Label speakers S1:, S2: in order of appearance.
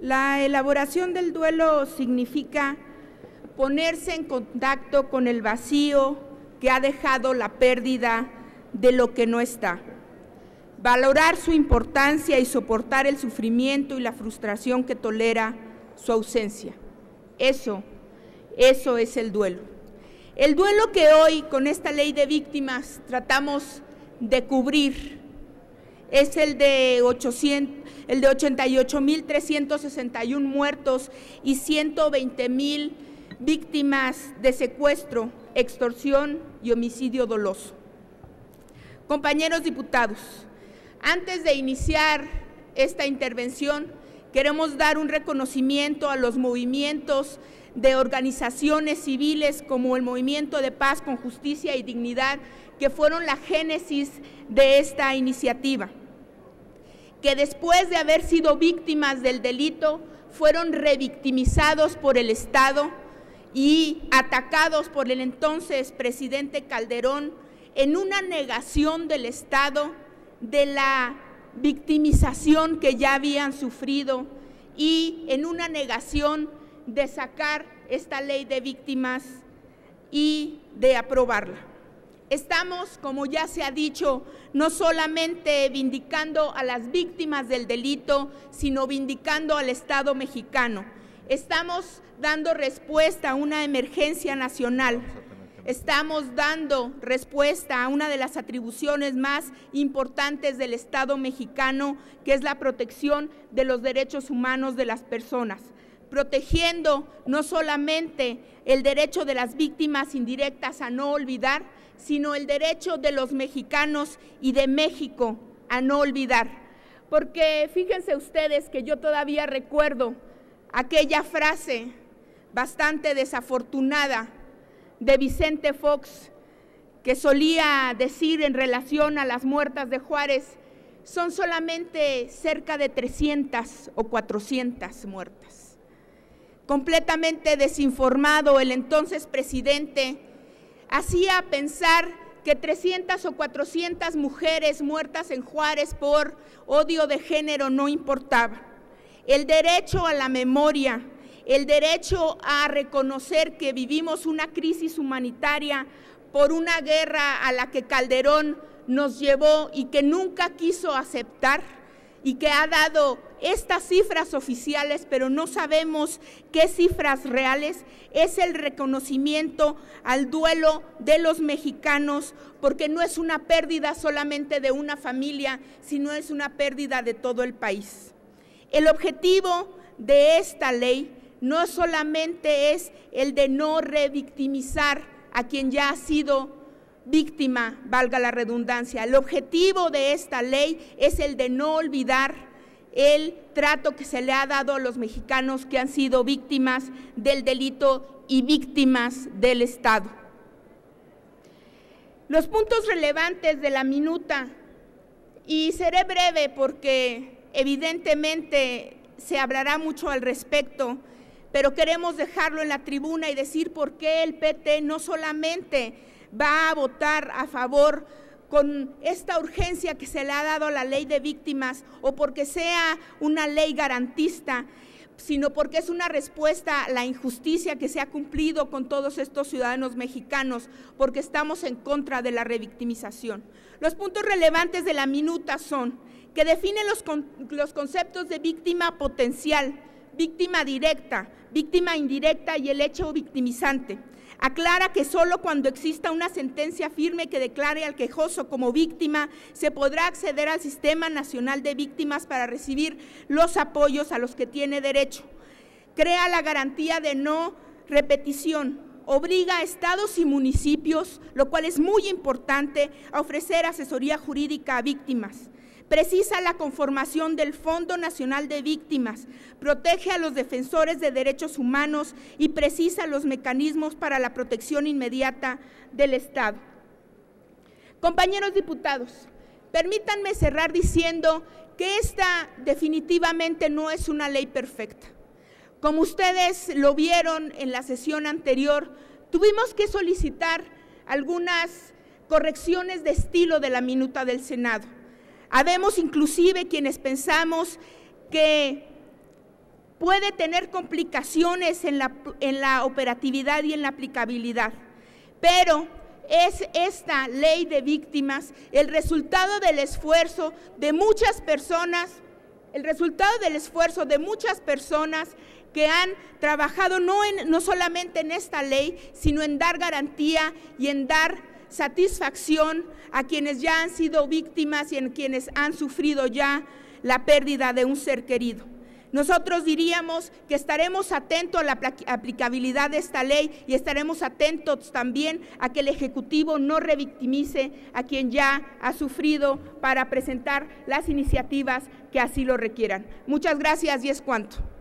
S1: La elaboración del duelo significa ponerse en contacto con el vacío que ha dejado la pérdida de lo que no está, valorar su importancia y soportar el sufrimiento y la frustración que tolera su ausencia. Eso es el duelo. El duelo que hoy, con esta ley de víctimas, tratamos de cubrir es el de 88.361 muertos y 120.000 víctimas de secuestro, extorsión y homicidio doloso. Compañeros diputados, antes de iniciar esta intervención, queremos dar un reconocimiento a los movimientos de organizaciones civiles como el Movimiento de Paz con Justicia y Dignidad, que fueron la génesis de esta iniciativa, que después de haber sido víctimas del delito, fueron revictimizados por el Estado y atacados por el entonces presidente Calderón en una negación del Estado de la victimización que ya habían sufrido y en una negación de sacar esta ley de víctimas y de aprobarla. Estamos, como ya se ha dicho, no solamente vindicando a las víctimas del delito, sino vindicando al Estado mexicano. Estamos dando respuesta a una emergencia nacional. Estamos dando respuesta a una de las atribuciones más importantes del Estado mexicano, que es la protección de los derechos humanos de las personas, protegiendo no solamente el derecho de las víctimas indirectas a no olvidar, sino el derecho de los mexicanos y de México a no olvidar. Porque fíjense ustedes que yo todavía recuerdo aquella frase bastante desafortunada de Vicente Fox, que solía decir en relación a las muertas de Juárez: son solamente cerca de 300 o 400 muertas. Completamente desinformado, el entonces presidente hacía pensar que 300 o 400 mujeres muertas en Juárez por odio de género no importaba. El derecho a la memoria, el derecho a reconocer que vivimos una crisis humanitaria por una guerra a la que Calderón nos llevó y que nunca quiso aceptar y que ha dado estas cifras oficiales, pero no sabemos qué cifras reales, es el reconocimiento al duelo de los mexicanos, porque no es una pérdida solamente de una familia, sino es una pérdida de todo el país. El objetivo de esta ley no solamente es el de no revictimizar a quien ya ha sido víctima, valga la redundancia. El objetivo de esta ley es el de no olvidar el trato que se le ha dado a los mexicanos que han sido víctimas del delito y víctimas del Estado. Los puntos relevantes de la minuta, y seré breve porque evidentemente se hablará mucho al respecto, pero queremos dejarlo en la tribuna y decir por qué el PT no solamente va a votar a favor con esta urgencia que se le ha dado a la ley de víctimas o porque sea una ley garantista, sino porque es una respuesta a la injusticia que se ha cumplido con todos estos ciudadanos mexicanos, porque estamos en contra de la revictimización. Los puntos relevantes de la minuta son que define los conceptos de víctima potencial, víctima directa, víctima indirecta y el hecho victimizante. Aclara que solo cuando exista una sentencia firme que declare al quejoso como víctima se podrá acceder al Sistema Nacional de Víctimas para recibir los apoyos a los que tiene derecho. Crea la garantía de no repetición. Obliga a estados y municipios, lo cual es muy importante, a ofrecer asesoría jurídica a víctimas. Precisa la conformación del Fondo Nacional de Víctimas, protege a los defensores de derechos humanos y precisa los mecanismos para la protección inmediata del Estado. Compañeros diputados, permítanme cerrar diciendo que esta definitivamente no es una ley perfecta. Como ustedes lo vieron en la sesión anterior, tuvimos que solicitar algunas correcciones de estilo de la minuta del Senado. Habemos inclusive quienes pensamos que puede tener complicaciones en la operatividad y en la aplicabilidad, pero es esta ley de víctimas el resultado del esfuerzo de muchas personas, que han trabajado no solamente en esta ley, sino en dar garantía y en dar satisfacción a quienes ya han sido víctimas y en quienes han sufrido ya la pérdida de un ser querido. Nosotros diríamos que estaremos atentos a la aplicabilidad de esta ley y estaremos atentos también a que el Ejecutivo no revictimice a quien ya ha sufrido para presentar las iniciativas que así lo requieran. Muchas gracias y es cuanto.